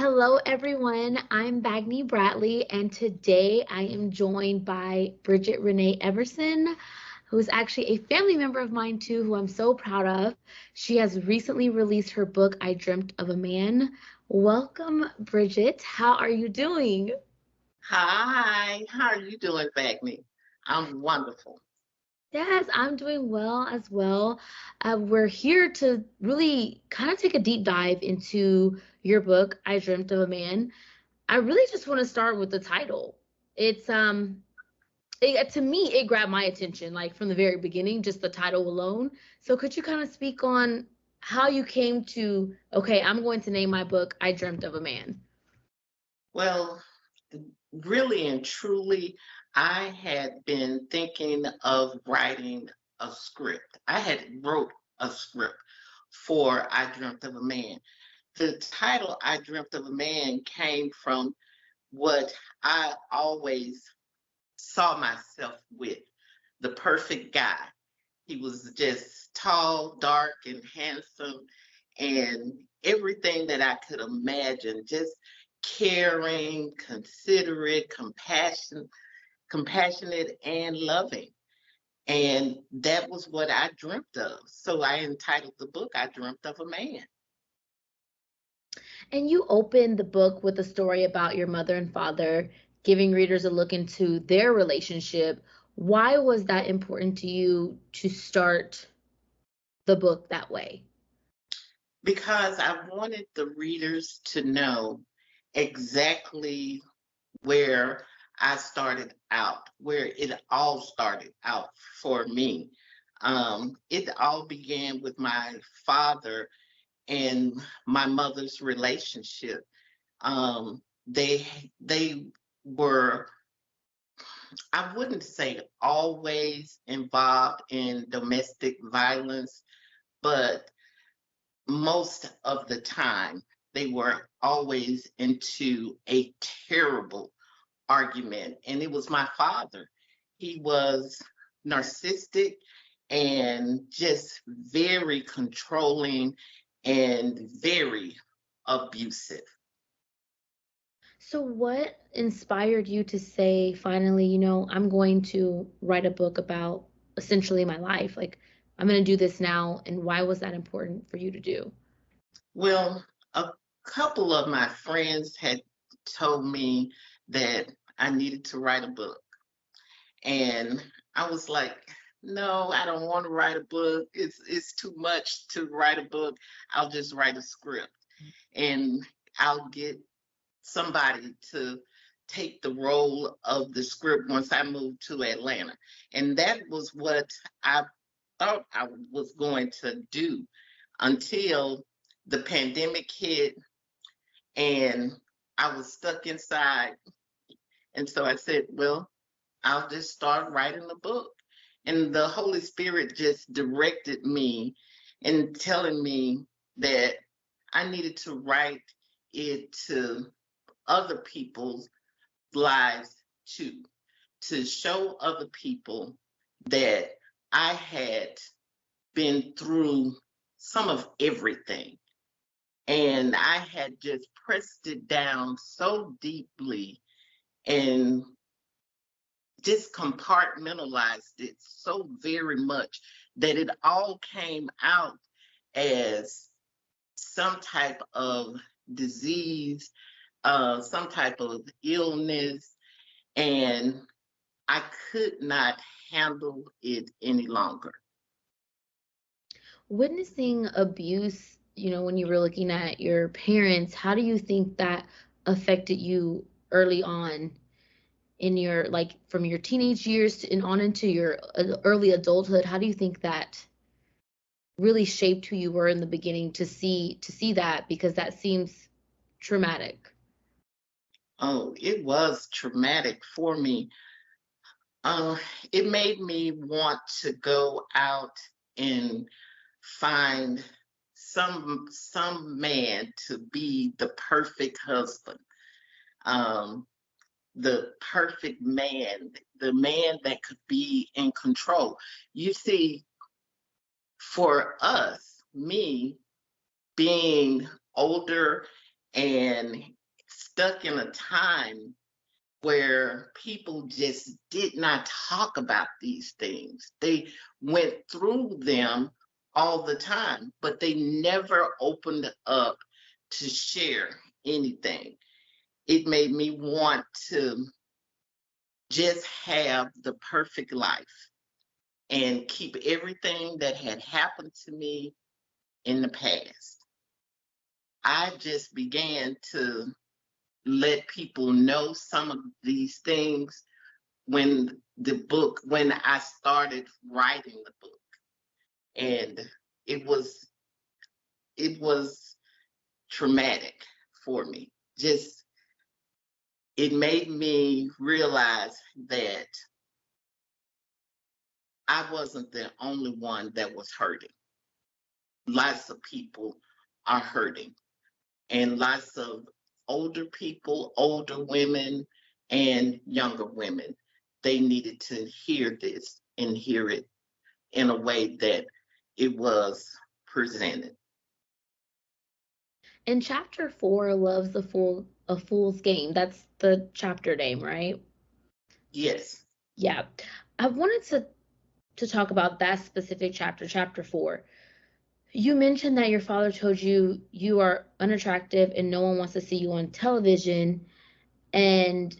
Hello, everyone. I'm Vagney Bradley, and today I am joined by Bridget Everson, who is actually a family member of mine too, who I'm so proud of. She has recently released her book, I Dreamt of a Man. Welcome, Bridget. How are you doing? Hi, how are you doing, Vagney? I'm wonderful. Yes, I'm doing well as well. We're here to really kind of take a deep dive into your book, I Dreamt of a Man. I really just want to start with the title. To me it grabbed my attention like from the very beginning, just the title alone. So could you kind of speak on how you came to, okay, I'm going to name my book I Dreamt of a Man? Well, really and truly, I had been thinking of writing a script. I had wrote a script for I Dreamt of a Man. The title I Dreamt of a Man came from what I always saw myself with, the perfect guy. He was just tall, dark, and handsome, and everything that I could imagine, just caring, considerate, compassionate, and loving. And that was what I dreamt of. So I entitled the book, I Dreamt of a Man. And you open the book with a story about your mother and father, giving readers a look into their relationship. Why was that important to you to start the book that way? Because I wanted the readers to know exactly where I started out, where it all started out for me. It all began with my father and my mother's relationship. They were, I wouldn't say always involved in domestic violence, but most of the time they were always into a terrible argument. And it was my father. He was narcissistic and just very controlling and very abusive. So, what inspired you to say, finally, I'm going to write a book about essentially my life? Like, I'm going to do this now. And why was that important for you to do? Well, a couple of my friends had told me that I needed to write a book. And I was like, no, I don't want to write a book. It's too much to write a book. I'll just write a script and I'll get somebody to take the role of the script once I moved to Atlanta. And that was what I thought I was going to do until the pandemic hit and I was stuck inside. And so I said, well, I'll just start writing a book. And the Holy Spirit just directed me in telling me that I needed to write it to other people's lives too, to show other people that I had been through some of everything. And I had just pressed it down so deeply and just compartmentalized it so very much that it all came out as some type of disease, some type of illness, and I could not handle it any longer. Witnessing abuse, when you were looking at your parents, how do you think that affected you early on in your, like, from your teenage years and on into your early adulthood? How do you think that really shaped who you were in the beginning to see that, because that seems traumatic? Oh, it was traumatic for me. Uh, it made me want to go out and find some man to be the perfect husband, um, the perfect man, the man that could be in control. You see, for us, me being older and stuck in a time where people just did not talk about these things. They went through them all the time, but they never opened up to share anything. It made me want to just have the perfect life and keep everything that had happened to me in the past. I just began to let people know some of these things when I started writing the book. And it was it was traumatic for me. Just it made me realize that I wasn't the only one that was hurting. Lots of people are hurting, and lots of older people, older women, and younger women, they needed to hear this and hear it in a way that it was presented. In chapter 4, Love's a Fool's Game. That's the chapter name, right? Yes, Yeah. I wanted to talk about that specific chapter, chapter 4. You mentioned that your father told you you are unattractive and no one wants to see you on television, and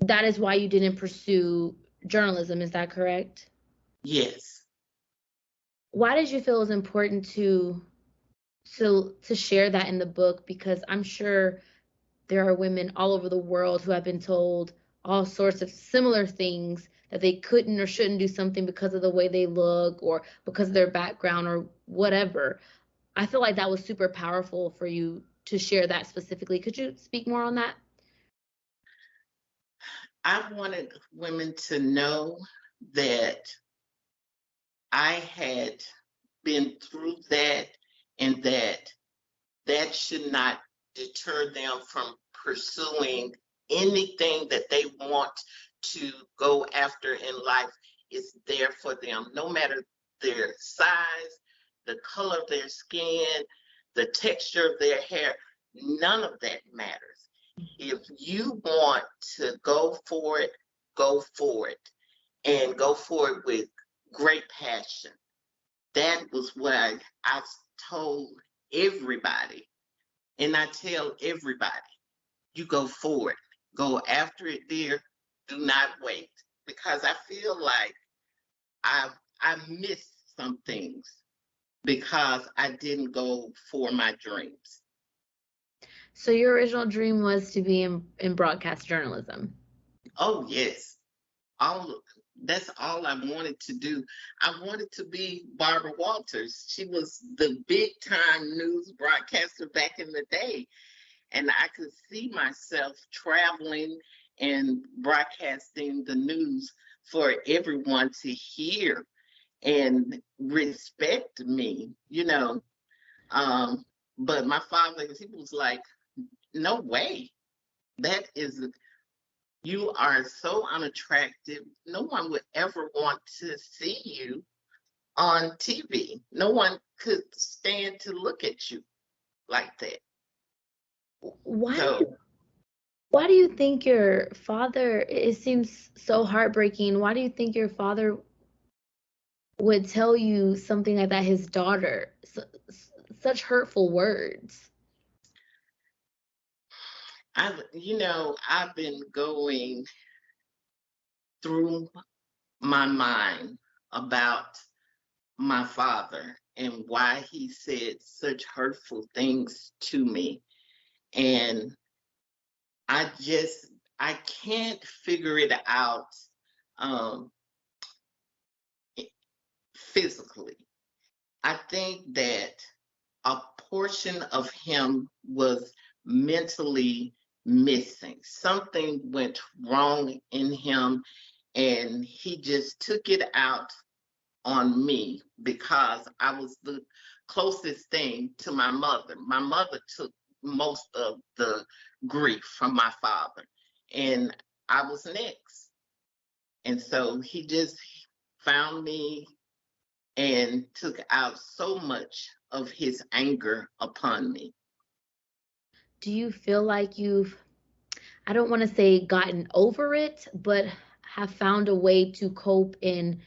that is why you didn't pursue journalism. Is that correct? yes. Why did you feel it was important to share that in the book? Because I'm sure there are women all over the world who have been told all sorts of similar things that they couldn't or shouldn't do something because of the way they look or because of their background or whatever. I feel like that was super powerful for you to share that specifically. Could you speak more on that? I wanted women to know that I had been through that and that should not deter them from pursuing anything that they want to go after in life is there for them, no matter their size, the color of their skin, the texture of their hair, none of that matters. If you want to go for it and go for it with great passion. That was what I told everybody. And I tell everybody, you go for it. Go after it, dear. Do not wait. Because I feel like I I missed some things because I didn't go for my dreams. So your original dream was to be in broadcast journalism. Oh yes. All that's all I wanted to do. I wanted to be Barbara Walters. She was the big time news broadcaster back in the day. And I could see myself traveling and broadcasting the news for everyone to hear and respect me. Um, but my father, he was like, no way. That is, you are so unattractive. No one would ever want to see you on TV. No one could stand to look at you like that. Why do you So why do you think your father, it seems so heartbreaking. Why do you think your father would tell you something like that, his daughter? Such hurtful words. I've been going through my mind about my father and why he said such hurtful things to me. And I just, I can't figure it out um, physically. I think that a portion of him was mentally missing. Something went wrong in him, and he just took it out on me because I was the closest thing to my mother. My mother took most of the grief from my father, and I was next. And so he just found me and took out so much of his anger upon me. do you feel like you've, I don't want to say gotten over it, but have found a way to cope and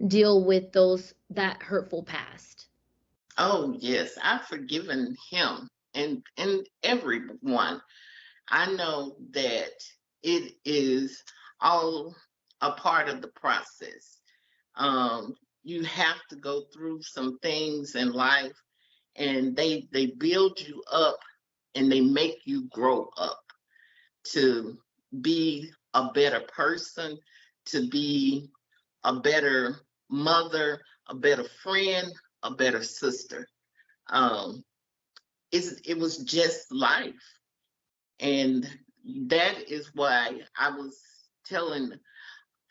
deal with that hurtful past? Oh yes, I've forgiven him and everyone. I know that it is all a part of the process. You have to go through some things in life, and they build you up and they make you grow up to be a better person, to be a better mother, a better friend, a better sister. Um, it was just life. And that is why I was telling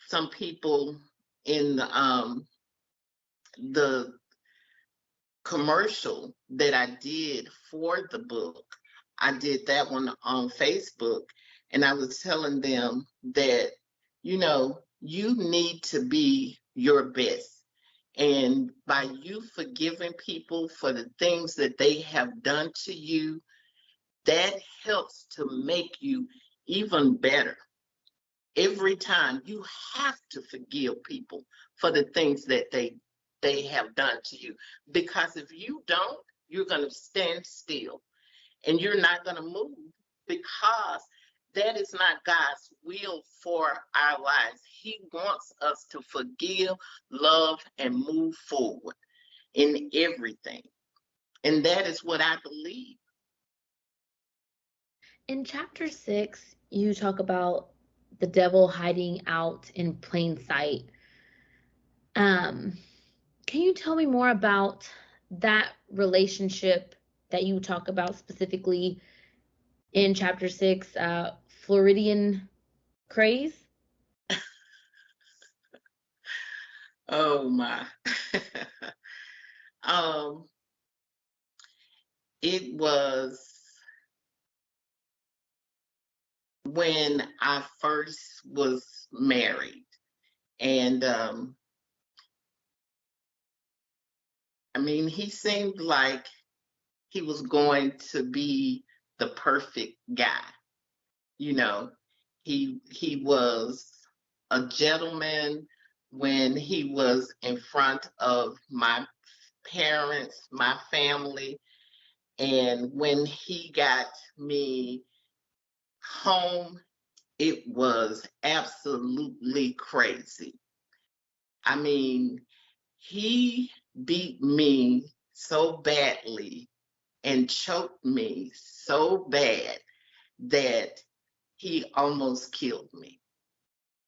some people in the commercial that I did for the book. I did that one on Facebook, and I was telling them that, you need to be your best. And by you forgiving people for the things that they have done to you, that helps to make you even better. Every time you have to forgive people for the things that they have done to you, because if you don't, you're going to stand still and you're not going to move, because that is not God's will for our lives. He wants us to forgive, love, and move forward in everything. And that is what I believe. In chapter 6, you talk about the devil hiding out in plain sight. Um, can you tell me more about that relationship that you talk about specifically in chapter 6, Floridian craze? Oh my. um, it was when I first was married. And I mean, he seemed like he was going to be the perfect guy. You know, he was a gentleman when he was in front of my parents, my family, and when he got me home, it was absolutely crazy. I mean, he beat me so badly and choked me so bad that he almost killed me.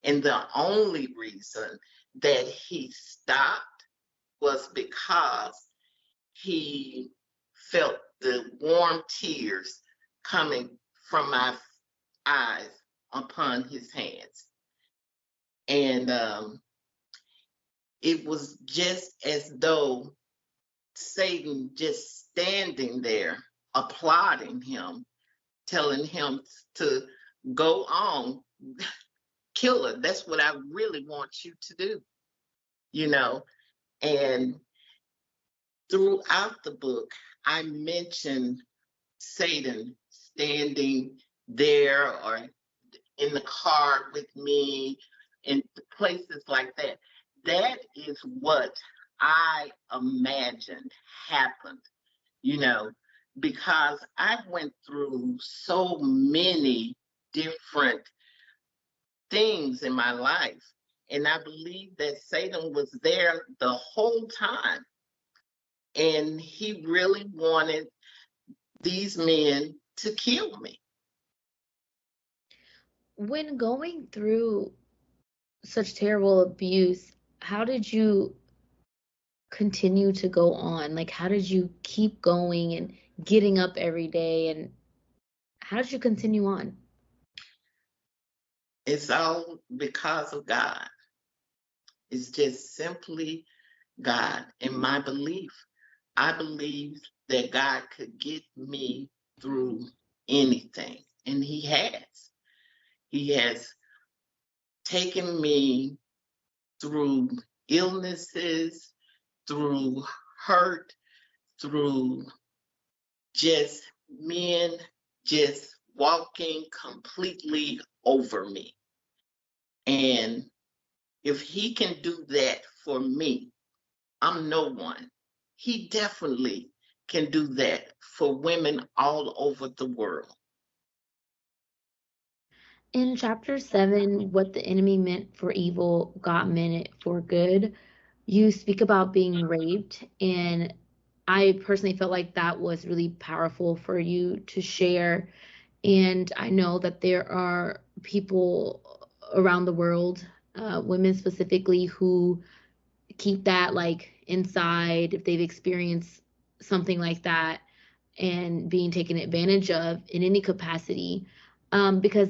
And the only reason that he stopped was because he felt the warm tears coming from my eyes upon his hands. And it was just as though Satan just standing there applauding him, telling him to go on, kill her. That's what I really want you to do, you know. And throughout the book, I mentioned Satan standing there or in the car with me in places like that. That is what I imagined happened, you know, because I went through so many different things in my life. And I believe that Satan was there the whole time. And he really wanted these men to kill me. When going through such terrible abuse, how did you continue to go on? Like, how did you keep going and getting up every day? And how did you continue on? It's all because of God. It's just simply God and my belief. I believe that God could get me through anything, and He has. He has taken me through illnesses, through hurt, through just men just walking completely over me. And if he can do that for me, I'm no one. He definitely can do that for women all over the world. In chapter 7, What the Enemy Meant for Evil, God Meant It for Good, you speak about being raped. And I personally felt like that was really powerful for you to share. And I know that there are people around the world, women specifically, who keep that like inside if they've experienced something like that and being taken advantage of in any capacity. Because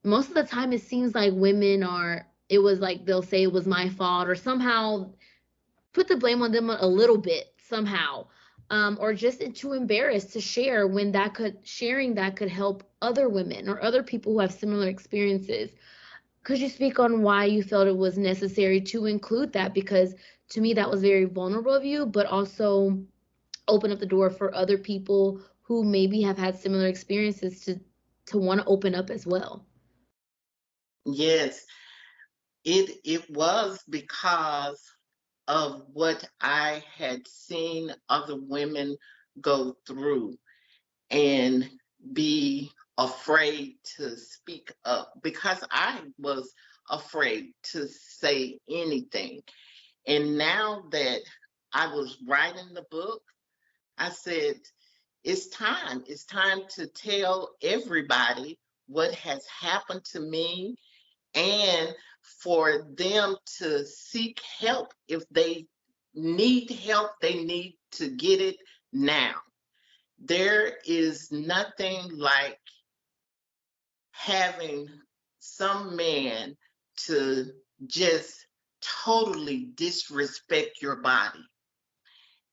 most of the time it seems like women are, it was like they'll say it was my fault or somehow put the blame on them a little bit somehow. Or just too embarrassed to share when that could sharing that could help other women or other people who have similar experiences. Could you speak on why you felt it was necessary to include that? Because to me that was very vulnerable of you, but also open up the door for other people who maybe have had similar experiences to want to open up as well. Yes, it was because of what I had seen other women go through and be afraid to speak up because I was afraid to say anything. And now that I was writing the book, I said, it's time. It's time to tell everybody what has happened to me and for them to seek help. If they need help, they need to get it now. There is nothing like having some man to just totally disrespect your body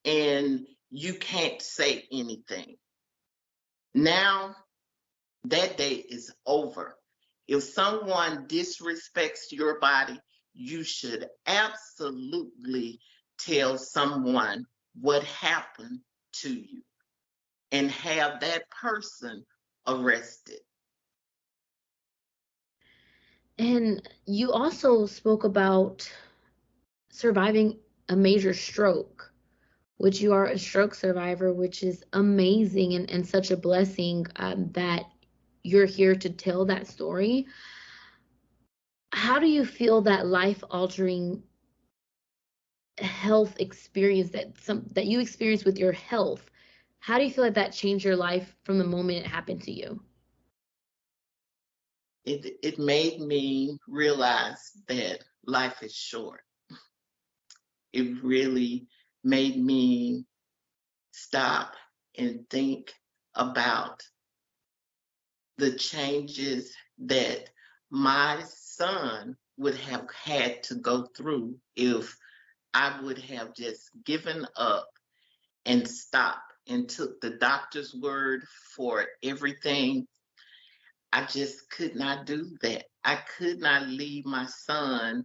and you can't say anything. Now that day is over. If someone disrespects your body, you should absolutely tell someone what happened to you and have that person arrested. And you also spoke about surviving a major stroke, which you are a stroke survivor, which is amazing and such a blessing, that you're here to tell that story. How do you feel that life altering health experience that you experienced with your health, how do you feel like that changed your life from the moment it happened to you? It made me realize that life is short. It really made me stop and think about the changes that my son would have had to go through if I would have just given up and stopped and took the doctor's word for everything. I just could not do that. I could not leave my son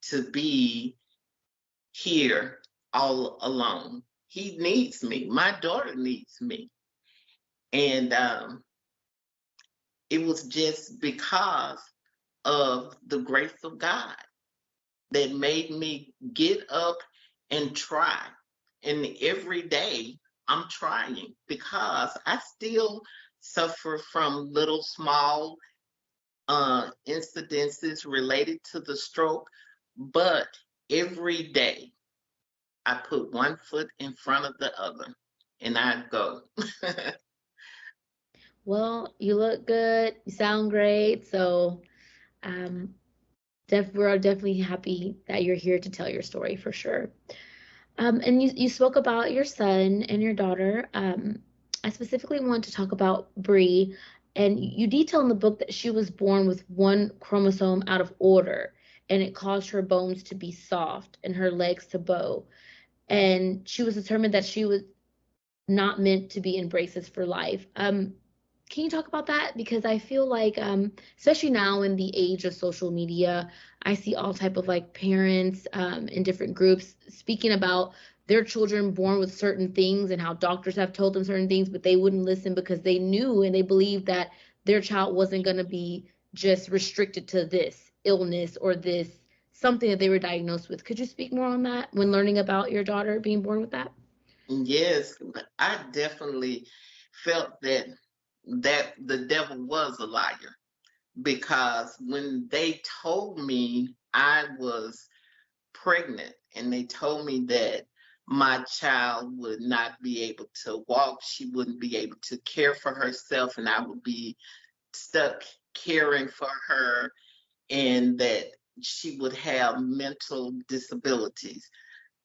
to be here all alone. He needs me. My daughter needs me. And it was just because of the grace of God that made me get up and try. And every day I'm trying because I still suffer from little small incidences related to the stroke, but every day I put one foot in front of the other and I go. Well, you look good, you sound great, so um we're definitely happy that you're here to tell your story for sure. And you spoke about your son and your daughter. I specifically want to talk about Bree, and you detail in the book that she was born with one chromosome out of order, and it caused her bones to be soft and her legs to bow. And she was determined that she was not meant to be in braces for life. Can you talk about that? Because I feel like, especially now in the age of social media, I see all type of like parents in different groups speaking about their children born with certain things and how doctors have told them certain things, but they wouldn't listen because they knew and they believed that their child wasn't going to be just restricted to this illness or this something that they were diagnosed with. Could you speak more on that when learning about your daughter being born with that? Yes, I definitely felt that the devil was a liar, because when they told me I was pregnant and they told me that my child would not be able to walk, she wouldn't be able to care for herself, and I would be stuck caring for her, and that she would have mental disabilities.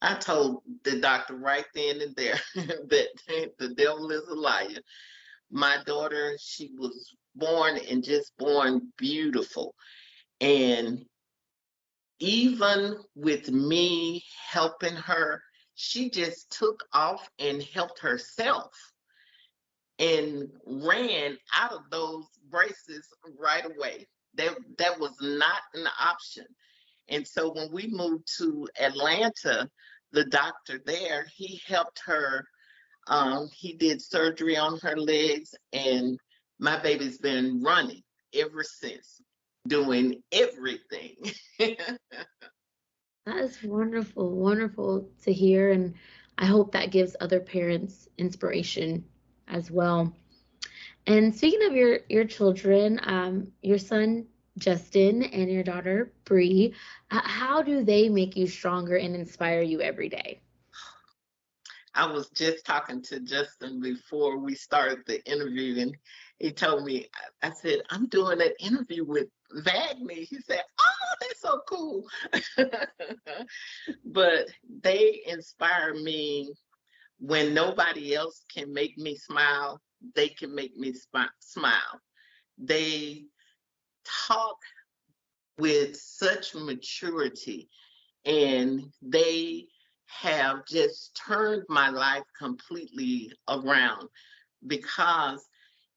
I told the doctor right then and there that the devil is a liar. My daughter, she was born and just born beautiful. And even with me helping her, she just took off and helped herself and ran out of those braces right away. That was not an option. And so when we moved to Atlanta, the doctor there, he helped her. He did surgery on her legs, and my baby's been running ever since, doing everything. That is wonderful, wonderful to hear. And I hope that gives other parents inspiration as well. And speaking of your children, your son Justin and your daughter Bree, how do they make you stronger and inspire you every day? I was just talking to Justin before we started the interview, and he told me, I said, I'm doing an interview with Vagney. He said, oh, that's so cool. But they inspire me. When nobody else can make me smile, they can make me smile. They talk with such maturity, and they have just turned my life completely around, because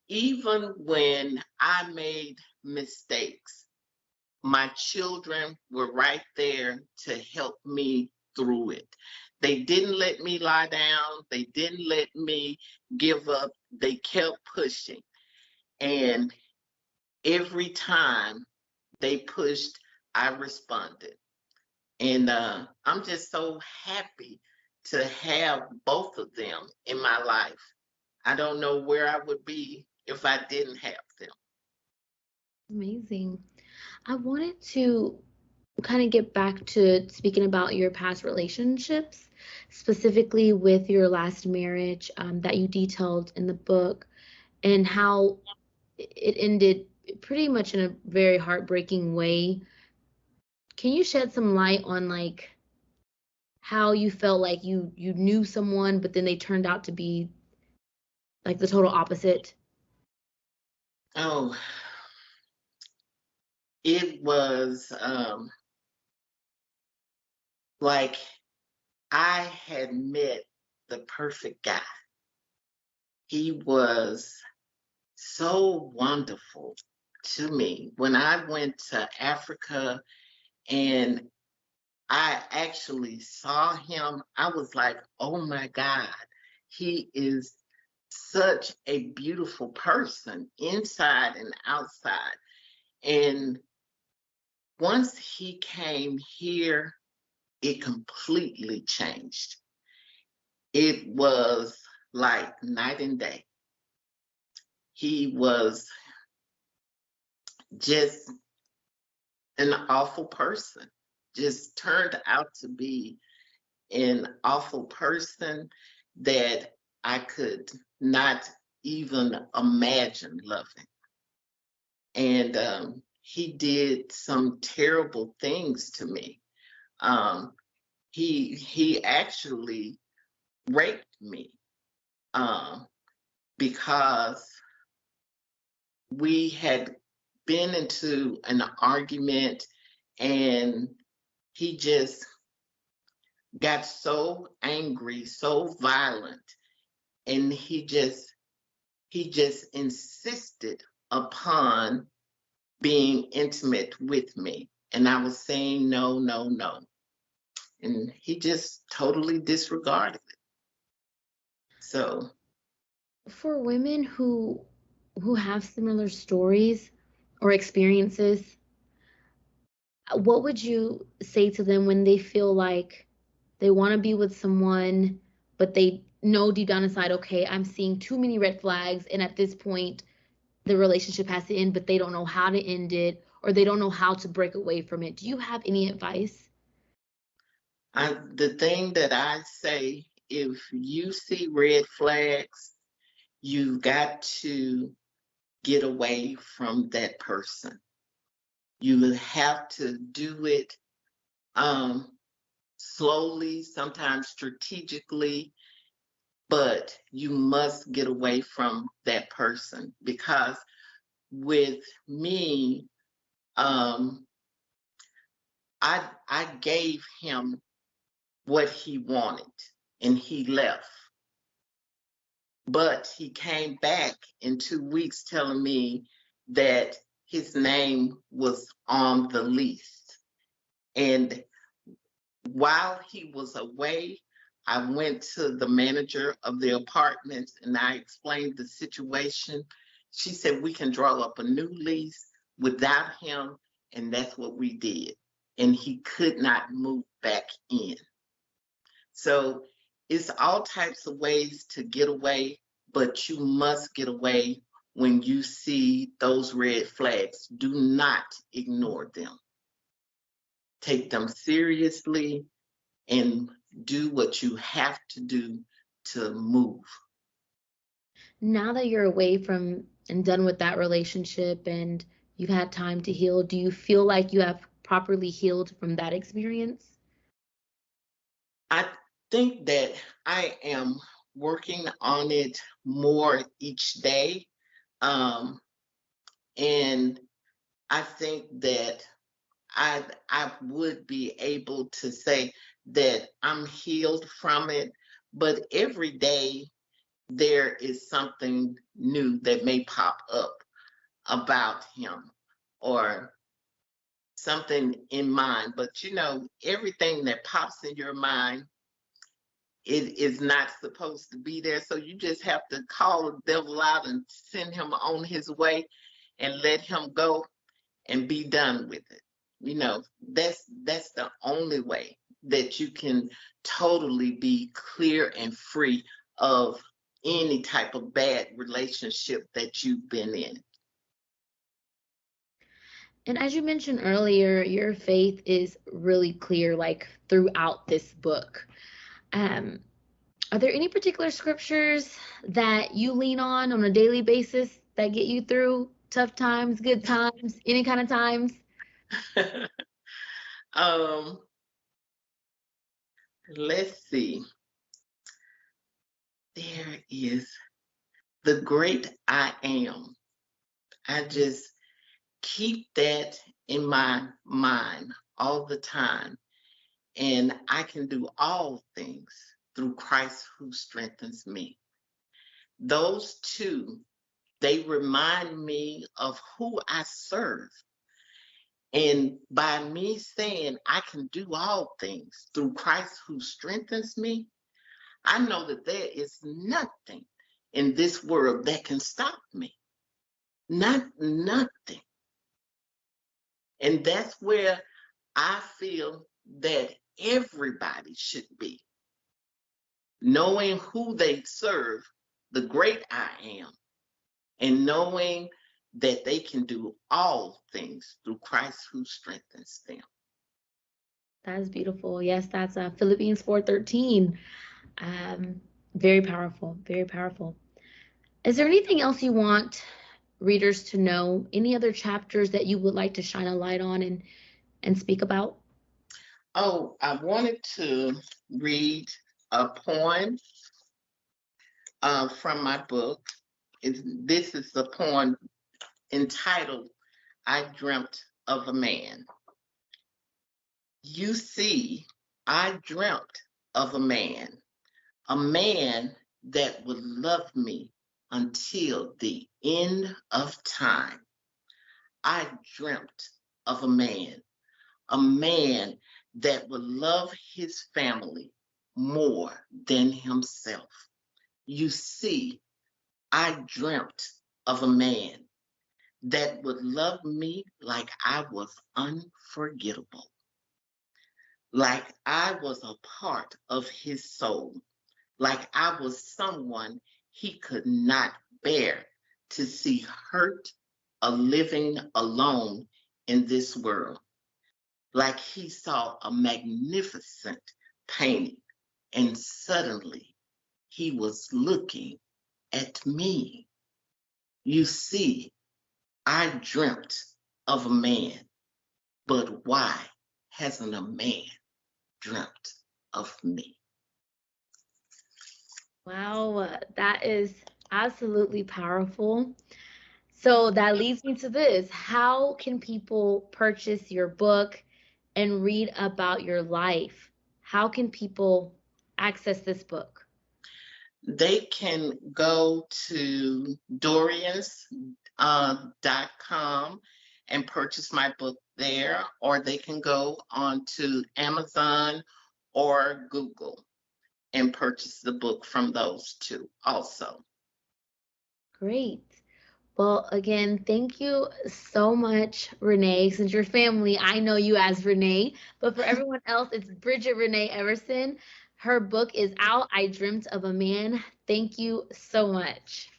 even when I made mistakes, my children were right there to help me through it. They didn't let me lie down. They didn't let me give up. They kept pushing. And every time they pushed, I responded. And I'm just so happy to have both of them in my life. I don't know where I would be if I didn't have them. Amazing. I wanted to kind of get back to speaking about your past relationships, specifically with your last marriage that you detailed in the book, and how it ended pretty much in a very heartbreaking way. Can you shed some light on like how you felt like you knew someone, but then they turned out to be like the total opposite? Oh, it was like I had met the perfect guy. He was so wonderful to me. When I went to Africa and I actually saw him, I was like, oh my God, he is such a beautiful person inside and outside. And once he came here, it completely changed. It was like night and day. He was just an awful person, just turned out to be an awful person that I could not even imagine loving. And he did some terrible things to me. Um, he actually raped me, um, because we had been into an argument, and he just got so angry, so violent, and he just insisted upon being intimate with me. And I was saying no, no, no. and he just totally disregarded it. So For women who have similar stories or experiences, what would you say to them when they feel like they want to be with someone, but they know deep down inside, okay, I'm seeing too many red flags, and at this point, the relationship has to end, but they don't know how to end it or they don't know how to break away from it? Do you have any advice? the thing that I say, if you see red flags, you've got to get away from that person. You will have to do it um, slowly, sometimes strategically, but you must get away from that person because with me, um, I gave him what he wanted and he left. But he came back in 2 weeks telling me that his name was on the list. And while he was away, I went to the manager of the apartment and I explained the situation. She said, we can draw up a new lease without him. And that's what we did. And he could not move back in. So it's all types of ways to get away, but you must get away when you see those red flags. Do not ignore them. Take them seriously and do what you have to do to move. Now that you're away from and done with that relationship and you've had time to heal, do you feel like you have properly healed from that experience? I think that I am working on it more each day. Um, and I think that I would be able to say that I'm healed from it, but every day there is something new that may pop up about him or something in mind. But everything that pops in your mind, it is not supposed to be there. So you just have to call the devil out and send him on his way and let him go and be done with it. That's the only way that you can totally be clear and free of any type of bad relationship that you've been in. And as you mentioned earlier, your faith is really clear, like throughout this book. Um, are there any particular scriptures that you lean on a daily basis that get you through tough times, good times, any kind of times? um, let's see. There is the great I am. I just keep that in my mind all the time. And I can do all things through Christ who strengthens me. Those two, they remind me of who I serve. And by me saying I can do all things through Christ who strengthens me, I know that there is nothing in this world that can stop me. Nothing. And that's where I feel that everybody should be, knowing who they serve, the great I am, and knowing that they can do all things through Christ who strengthens them. That's beautiful. Yes, that's Philippians 4:13. Very powerful, very powerful. Is there anything else you want readers to know? Any other chapters that you would like to shine a light on and speak about? Oh, I wanted to read a poem from my book. This is the poem entitled, I Dreamt of a Man. You see, I dreamt of a man that would love me until the end of time. I dreamt of a man that would love his family more than himself. You see, I dreamt of a man that would love me like I was unforgettable, like I was a part of his soul, like I was someone he could not bear to see hurt or living alone in this world, like he saw a magnificent painting and suddenly he was looking at me. You see, I dreamt of a man, but why hasn't a man dreamt of me? Wow, that is absolutely powerful. So that leads me to this. How can people purchase your book and read about your life? How can people access this book? They can go to Dorians.com and purchase my book there, or they can go on to Amazon or Google and purchase the book from those two also. Great. Well, again, thank you so much, Renee. Since your family, I know you as Renee, but for everyone else, it's Bridget Renee Everson. Her book is out, I Dreamt of a Man. Thank you so much.